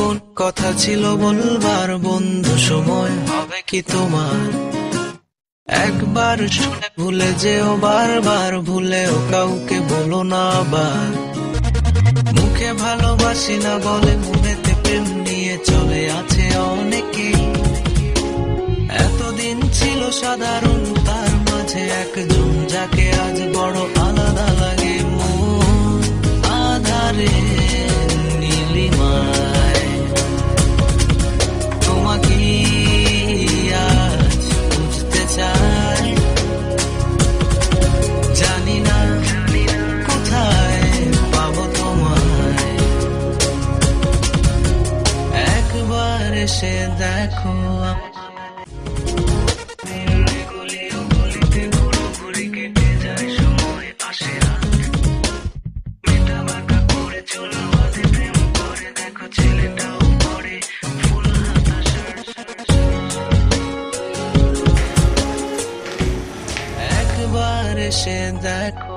গোপন কথা ছিল বলবার, বন্ধু সময় হবে কি তোমার? একবার শুনে ভুলে যেও বারবার, ভুলেও কাউকে বলো না আবার। মুখে ভালোবাসি না বলে মনেতে প্রেম নিয়ে চলে আছে অনেকেই। এতদিন ছিল সাধারণ, তার মাঝে একজন যাকে আজ বড় আলাদা লাগে। মন আধারে নীলিমায় তোমাকে আজ বুঝতে চাই। জানি না কোথায় পাবো তোমায়, একবার এসে দেখো। একবার এসে দেখো।